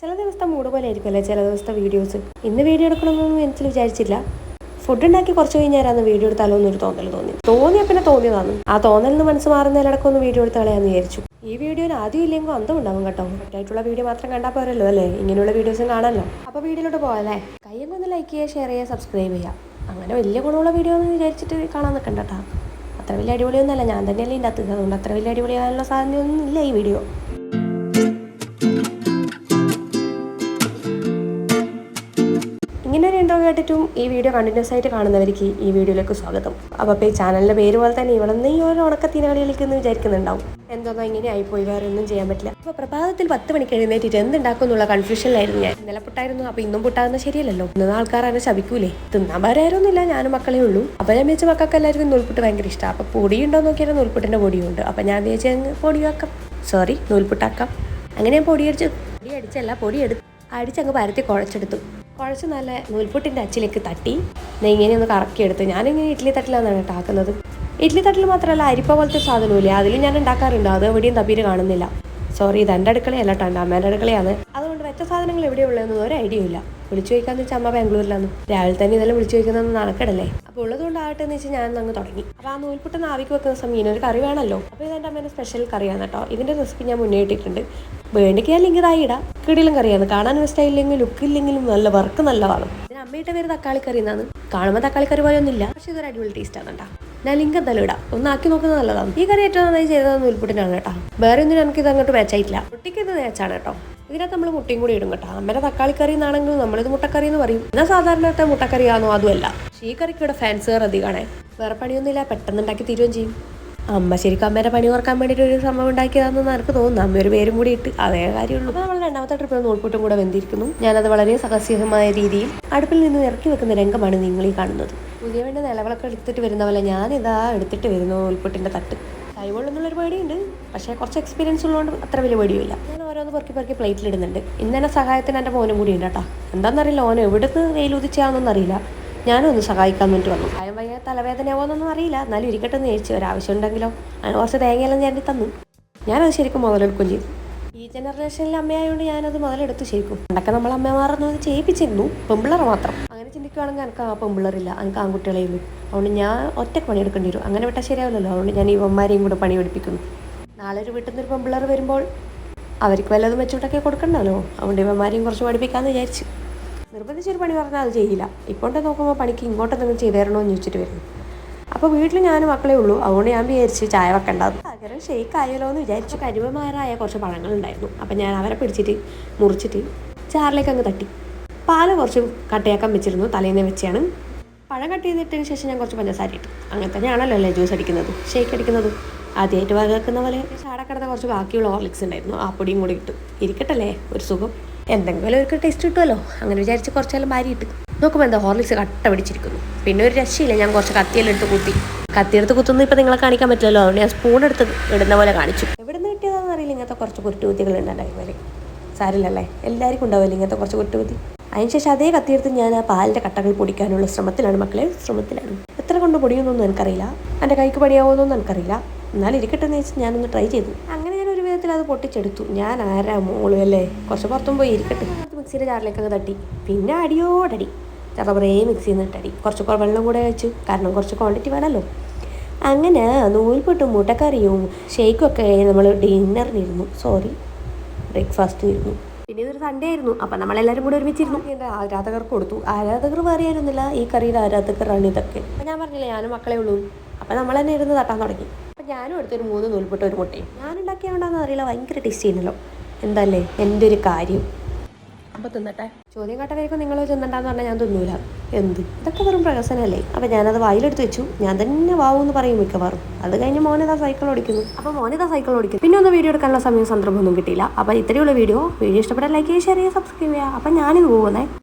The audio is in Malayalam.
ചില ദിവസത്തെ മൂഡ് പോലെ ആയിരിക്കുമല്ലേ ചില ദിവസത്തെ വീഡിയോസ്. ഇന്ന് വീഡിയോ എടുക്കണമെന്നൊന്നും എനിക്ക് വിചാരിച്ചില്ല. ഫുഡ് ഉണ്ടാക്കി കുറച്ച് കഴിഞ്ഞാൽ വീഡിയോ എടുത്താലോ എന്നൊരു തോന്നിയ പിന്നെ തോന്നിയതാണ്. ആ തോന്നലിന് മനസ്സ് മാറുന്നതിലടക്കം വീഡിയോ എടുത്ത് കളയാന്ന് വിചാരിച്ചു. ഈ വീഡിയോയിൽ ആദ്യം ഇല്ലെങ്കിൽ അന്തം ഉണ്ടാവും കേട്ടോ. ഒറ്റായിട്ടുള്ള വീഡിയോ മാത്രം കണ്ടാൽ പോരല്ലോ അല്ലേ, ഇങ്ങനെയുള്ള വീഡിയോസും കാണാമല്ലോ. അപ്പോൾ വീഡിയോയിലോട്ട് പോകാല്ലേ. കയ്യൊക്കെ ഒന്ന് ലൈക്ക് ചെയ്യുക, ഷെയർ ചെയ്യുക, സബ്സ്ക്രൈബ് ചെയ്യുക. അങ്ങനെ വലിയ ഗുണമുള്ള വീഡിയോ എന്ന് വിചാരിച്ചിട്ട് കാണാൻ നിൽക്കണ്ട കേട്ടോ. അത്ര വലിയ അടിപൊളിയൊന്നുമല്ല, ഞാൻ തന്നെയല്ലേ ഇതിൻ്റെ അകത്ത്. അതുകൊണ്ട് അത്ര വലിയ അടിപൊളിയാകാനുള്ള സാധ്യതയൊന്നും ഇല്ല ഈ വീഡിയോ. ഇങ്ങനെ ഒരു ഇൻട്രോ കേട്ടിട്ടും ഈ വീഡിയോ കണ്ടിന്യൂസ് ആയിട്ട് കാണുന്നവർക്ക് ഈ വീഡിയോയിലേക്ക് സ്വാഗതം. അപ്പോൾ ഈ ചാനലിൻ്റെ പേര് പോലെ തന്നെ ഇവിടെ നിന്ന് ഈ ഒരു ഉണക്കത്തിനകളിലേക്ക് എന്ന് വിചാരിക്കുന്നുണ്ടാവും. എന്തോന്നാ ഇങ്ങനെ ആയിപ്പോയി, വേറെ ഒന്നും ചെയ്യാൻ പറ്റില്ല. അപ്പോൾ പ്രഭാതത്തിൽ 10 മണിക്ക് എഴുന്നേറ്റിട്ട് എന്തുണ്ടാക്കും എന്നുള്ള കൺഫ്യൂഷനിലായിരുന്നു ഞാൻ. ഇന്നലെ പുട്ടായിരുന്നു, അപ്പോൾ ഇന്നും പുട്ടാകുന്ന ശരിയല്ലല്ലോ. ഇന്ന് ആൾക്കാരെ ശപിക്കൂലേ. തിന്നാൻ പറയാറൊന്നുമില്ല, ഞാനും മക്കളേ ഉള്ളൂ. അപ്പോൾ ഞാൻ വിചാരിച്ച മക്കൾക്ക് എല്ലാവർക്കും നൂൽപുട്ട് ഭയങ്കര ഇഷ്ടമാണ്. അപ്പോൾ പൊടിയുണ്ടോ നോക്കിയാൽ നൂൽപുട്ടിൻ്റെ പൊടിയുണ്ട്. അപ്പോൾ ഞാൻ വിചാരിച്ച പൊടിയാക്കാം, നൂൽപുട്ടാക്കാം. അങ്ങനെ ഞാൻ പൊടിയടിച്ചങ്ങ് പരത്തി കുഴച്ച് നല്ല നൂൽപുട്ടിൻ്റെ അച്ചിലേക്ക് തട്ടി ഇങ്ങനെ ഒന്ന് കറക്കിയെടുത്ത്. ഞാനിങ്ങനെ ഇഡ്ഡലി തട്ടിലാണ് ഉണ്ടാക്കുന്നത്. ഇഡ്ഡലി തട്ടിൽ മാത്രമല്ല, അരിപ്പ പോലത്തെ സാധനമില്ലേ, അതിലും ഞാൻ ഉണ്ടാക്കാറുണ്ട്. അത് എവിടെയും തപ്പീര് കാണുന്നില്ല. ഇത് എൻ്റെ അടുക്കളയല്ല കേട്ടോ, എൻ്റെ അമ്മേൻ്റെ അടുക്കളയാണ്. അതുകൊണ്ട് വെച്ച സാധനങ്ങൾ എവിടെയുള്ളതെന്ന് ഒരു ഐഡിയ ഇല്ല. വിളിച്ചു ചോദിക്കാന്ന് വെച്ചാൽ അമ്മ ബാംഗ്ലൂരിലാണ്. രാവിലെ തന്നെ ഇതെല്ലാം വിളിച്ചു ചോദിക്കുന്നതെന്ന് നടക്കടല്ലേ. അപ്പോൾ ഉള്ളതുകൊണ്ടാകട്ടെ എന്ന് വെച്ചാൽ ഞാൻ അങ്ങ് തുടങ്ങി. അപ്പോൾ ആ നൂൽപുട്ട് ആവിക്ക് വെക്കുന്ന സമയം ഒരു കറി വേണമല്ലോ. അപ്പോൾ ഇതെൻ്റെ അമ്മേൻ്റെ സ്പെഷ്യൽ കറിയാണ് കേട്ടോ. ഇതിൻ്റെ റെസിപ്പി ഞാൻ മുന്നേ ഇട്ടിട്ടുണ്ട്. വേണ്ടിക്ക് ഞാൻ ലിങ്ക് ഇതായി ഇടാം. കിടിലും കറിയാണ്, കാണാൻ സ്റ്റൈലില്ലെങ്കിലും ലുക്കില്ലെങ്കിലും നല്ല വർക്ക് നല്ലതാണ്. ഇതിന് അമ്മയുടെ പേര് തക്കാളി കറി എന്നാണ്. കാണുമ്പോൾ തക്കാളി കറി പോലെ ഒന്നുമില്ല, പക്ഷേ ഇതൊരു അടിപൊളി ടേസ്റ്റാണ് കേട്ടോ. ഞാൻ ലിങ്ക് എന്തായാലും ഇടാം, ഒന്ന് ആക്കി നോക്കുന്നത് നല്ലതാണ്. ഈ കറി ഏറ്റവും നന്നായി ചെയ്തത് നൂൽപുട്ടിനാണ് കേട്ടോ. വേറെ ഒന്നും എനിക്ക് ഇത് അങ്ങോട്ട് മാച്ചായിട്ടില്ല. മുട്ടിക്ക് ഇത് മാച്ചാണ് കേട്ടോ. ഇതിനകത്ത് നമ്മൾ മുട്ടയും കൂടി ഇടും കേട്ടോ. അമ്മയുടെ തക്കാളി കറി എന്നാണെങ്കിലും നമ്മളിത് മുട്ടക്കറി എന്ന് പറയും. എന്നാൽ സാധാരണത്തെ മുട്ടക്കറിയാണോ അതുമല്ല. ഈ കറിക്ക് ഇവിടെ ഫാൻസുകാർ അധികമാണേ. വേറെ പണിയൊന്നുമില്ല, പെട്ടെന്ന് ഉണ്ടാക്കി തീരുകയും ചെയ്യും. അമ്മ ശരിക്കും അമ്മേൻ്റെ പണി ഓർക്കാൻ വേണ്ടിയിട്ട് ഒരു സംഭവം ഉണ്ടാക്കിയതാണെന്ന് എനിക്ക് തോന്നുന്നു. അമ്മ ഒരു പേരും കൂടി ഇട്ട് അതേ കാര്യമുള്ളൂ. അപ്പോൾ നമ്മൾ രണ്ടാമത്തെ ട്രിപ്പിൽ നൂൽപുട്ടും കൂടെ വെന്തിരിക്കുന്നു. ഞാനത് വളരെ സാഹസികമായ രീതിയിൽ അടുപ്പിൽ നിന്ന് ഇറക്കി വെക്കുന്ന രംഗമാണ് നിങ്ങൾ ഈ കാണുന്നത്. പുതിയ വേണ്ട നിലവിളൊക്കെ എടുത്തിട്ട് വരുന്ന പോലെ ഞാനിതാ എടുത്തിട്ട് വരുന്നു നൂൽപുട്ടിൻ്റെ തട്ട്. കൈവെള്ളുന്നുള്ളൊരു പേടിയുണ്ട്, പക്ഷേ കുറച്ച് എക്സ്പീരിയൻസ് ഉള്ളതുകൊണ്ട് അത്ര വലിയ പേടിയില്ല. ഞാൻ ഓരോന്ന് പെറുക്കി പ്ലേറ്റിലിടുന്നുണ്ട്. ഇന്നെന്നെ സഹായത്തിന് എൻ്റെ മോനും കൂടി ഉണ്ട് കേട്ടോ. എന്താണെന്നറിയില്ല, ഓൻ എവിടുന്ന് വെയിലുദിച്ചാണെന്നൊന്നും അറിയില്ല. ഞാനും ഒന്ന് സഹായിക്കാൻ വേണ്ടി വന്നു. ഭയം ഭയങ്കര തലവേദനയാവുമെന്നൊന്നും അറിയില്ല, എന്നാലും ഇരിക്കട്ടെ എന്ന് ചോദിച്ചു. ഒരാവശ്യം ഉണ്ടെങ്കിലോ അങ്ങനെ കുറച്ച് തേങ്ങയെല്ലാം ഞാൻ തന്നു. ഞാനത് ശരിക്കും മുതലെടുക്കുകയും ചെയ്തു. ഈ ജനറേഷനിലെ അമ്മയായതുകൊണ്ട് ഞാനത് മുതലെടുത്തു ശരിക്കും. പണ്ടൊക്കെ നമ്മൾ അമ്മമാരൊന്നും ചെയ്യിപ്പിച്ചിരുന്നു, പെമ്പിള്ളർ മാത്രം. അങ്ങനെ ചിന്തിക്കുകയാണെങ്കിൽ എനിക്ക് ആ പെമ്പിള്ളറില്ല, എനിക്ക് ആൺകുട്ടികളെ ഉള്ളൂ. അതുകൊണ്ട് ഞാൻ ഒറ്റയ്ക്ക് പണിയെടുക്കേണ്ടി വരും. അങ്ങനെ വിട്ടാൽ ശരിയാവില്ലല്ലോ. അതുകൊണ്ട് ഞാൻ ഇവന്മാരെയും കൂടെ പണി പഠിപ്പിക്കുന്നു. നാളെ ഒരു വീട്ടിൽ നിന്നൊരു പെമ്പിള്ളർ വരുമ്പോൾ അവർക്ക് വല്ലതും വെച്ചുകൊണ്ടൊക്കെ കൊടുക്കണ്ടല്ലോ. അതുകൊണ്ട് ഇവന്മാരെയും കുറച്ച് പഠിപ്പിക്കാമെന്ന് വിചാരിച്ചു. നിർബന്ധിച്ചൊരു പണി പറഞ്ഞാൽ അത് ചെയ്യില്ല. ഇപ്പോഴത്തെ നോക്കുമ്പോൾ പണിക്ക് ഇങ്ങോട്ട് എന്തെങ്കിലും ചെയ്തു തരണമെന്ന് ചോദിച്ചിട്ട് വരുന്നു. അപ്പോൾ വീട്ടിൽ ഞാനും മക്കളേ ഉള്ളൂ. അതുകൊണ്ട് ഞാൻ വിചാരിച്ച് ചായ വെക്കേണ്ടത് പകരം ഷെയ്ക്ക് ആയാലോ എന്ന് വിചാരിച്ചു. കരുവന്മാരായ കുറച്ച് പഴങ്ങളുണ്ടായിരുന്നു. അപ്പം ഞാൻ അവരെ പിടിച്ചിട്ട് മുറിച്ചിട്ട് ചാറിലേക്ക് അങ്ങ് തട്ടി. പാല് കുറച്ച് കട്ടയാക്കാൻ വെച്ചിരുന്നു, തലേന്ന് വെച്ചാണ്. പഴം കട്ട് ചെയ്തിട്ടതിന് ശേഷം ഞാൻ കുറച്ച് പഞ്ചസാര ഇട്ടു. അങ്ങനെ തന്നെയാണല്ലോ അല്ലേ ജ്യൂസ് അടിക്കുന്നത്, ഷെയ്ക്ക് അടിക്കുന്നത്. ആദ്യമായിട്ട് വകക്കുന്ന പോലെ ചാടക്കിടന്ന കുറച്ച് ബാക്കിയുള്ള ഹോർലിക്സ് ഉണ്ടായിരുന്നു, ആ പൊടിയും കൂടി ഇട്ടു. ഇരിക്കട്ടല്ലേ ഒരു സുഖം, എന്തെങ്കിലും ഒരു ടേസ്റ്റ് കിട്ടുമല്ലോ. അങ്ങനെ വിചാരിച്ച് കുറച്ചെല്ലാം ഭാര്യയിട്ട് നോക്കുമ്പോൾ എന്താ ഹോർലിക്സ് കട്ട പിടിച്ചിരിക്കുന്നു. പിന്നെ ഒരു രക്ഷയില്ല, ഞാൻ കുറച്ച് കത്തിയെടുത്ത് കുത്തുന്നു. ഇപ്പം നിങ്ങളെ കാണിക്കാൻ പറ്റില്ലല്ലോ, അതുകൊണ്ട് ഞാൻ സ്പൂൺ എടുത്ത് ഇടുന്ന പോലെ കാണിച്ചു. എവിടെ നിന്ന് കിട്ടിയതാണെന്ന് അറിയില്ല, ഇങ്ങനത്തെ കുറച്ച് കുറ്റുകുത്തികൾ ഉണ്ടായി. സാരില്ലല്ലേ, എല്ലാവർക്കും ഉണ്ടാവില്ല ഇങ്ങനത്തെ കുറച്ച് കുറ്റുകുത്തി. അതിനുശേഷം അതേ കത്തിയെടുത്ത് ഞാൻ ആ പാലിൻ്റെ കട്ടകൾ പൊടിക്കാനുള്ള ശ്രമത്തിലാണ് മക്കളെ, ശ്രമത്തിലാണ്. എത്ര കൊണ്ട് പൊടിയൊന്നും എനിക്കറിയില്ല, എൻ്റെ കൈക്ക് പണിയാവുമെന്നൊന്നും എനിക്കറിയില്ല. എന്നാലും ഇരിക്കട്ടെ എന്ന് വെച്ചാൽ ഞാനൊന്ന് ട്രൈ ചെയ്തു. അങ്ങനെ ഞാൻ ഒരു വിധത്തിൽ അത് പൊട്ടിച്ചെടുത്തു. ഞാൻ ആരാ മോള് അല്ലേ, കുറച്ച് പുറത്തും പോയി ഇരിക്കട്ടെ. മിക്സിയുടെ ജാറിലേക്കൊക്കെ തട്ടി, പിന്നെ അടിയോടടി ചെറുപറേ മിക്സിയിൽ നിന്ന് ഇട്ടടി. കുറച്ച് വെള്ളം കൂടെ വെച്ചു, കാരണം കുറച്ച് ക്വാണ്ടിറ്റി വേണമല്ലോ. അങ്ങനെ നൂൽപുട്ടും മുട്ടക്കറിയും ഷേക്കും ഒക്കെ നമ്മൾ ഡിന്നറിനിരുന്നു, ബ്രേക്ക്ഫാസ്റ്റിനിരുന്നു. പിന്നെ ഇതൊരു സൺഡേ ആയിരുന്നു. അപ്പം നമ്മളെല്ലാവരും കൂടെ ഒരുമിച്ചിരുന്നു. എൻ്റെ ആരാധകർക്ക് കൊടുത്തു. ആരാധകർ വേറെ ആയിരുന്നില്ല, ഈ കറിയുടെ ആരാധകരാണ് ഇതൊക്കെ. അപ്പം ഞാൻ പറഞ്ഞില്ല ഞാനും മക്കളെ ഉള്ളൂ. അപ്പം നമ്മൾ തന്നെ ഇരുന്ന് തട്ടാൻ തുടങ്ങി. അപ്പം ഞാനും എടുത്തൊരു 3 നൂൽപുട്ട് ഒരു മുട്ടയും. ഞാനുണ്ടാക്കിയതുകൊണ്ടാണെന്ന് അറിയില്ല, ഭയങ്കര ടേസ്റ്റ് ചെയ്യുന്നല്ലോ. എന്തല്ലേ എൻ്റെ ഒരു കാര്യം. അപ്പോൾ തിന്നട്ടെ. ചോദ്യം കേട്ടവരേക്കും നിങ്ങൾ തിന്നണ്ടെന്ന് പറഞ്ഞാൽ ഞാൻ തിന്നൂല. ഇതൊക്കെ വെറും പ്രഹസനമല്ലേ. അപ്പം ഞാനത് വായിലെടുത്ത് വെച്ചു. ഞാൻ തന്നെ വാവെന്ന് പറയും മിക്കവാറും. അത് കഴിഞ്ഞ് മോനിതാ സൈക്കിൾ ഓടിക്കുന്നു. പിന്നെ ഒന്ന് വീഡിയോ എടുക്കാനുള്ള സമയം സന്ദർഭമൊന്നും കിട്ടിയില്ല. അപ്പോൾ ഇത്രയുള്ള വീഡിയോ ഇഷ്ടപ്പെട്ടാൽ ലൈക്ക് ചെയ്യുക, ഷെയർ ചെയ്യുക, സബ്സ്ക്രൈബ് ചെയ്യുക. അപ്പം ഞാനിത് പോകുന്നേ.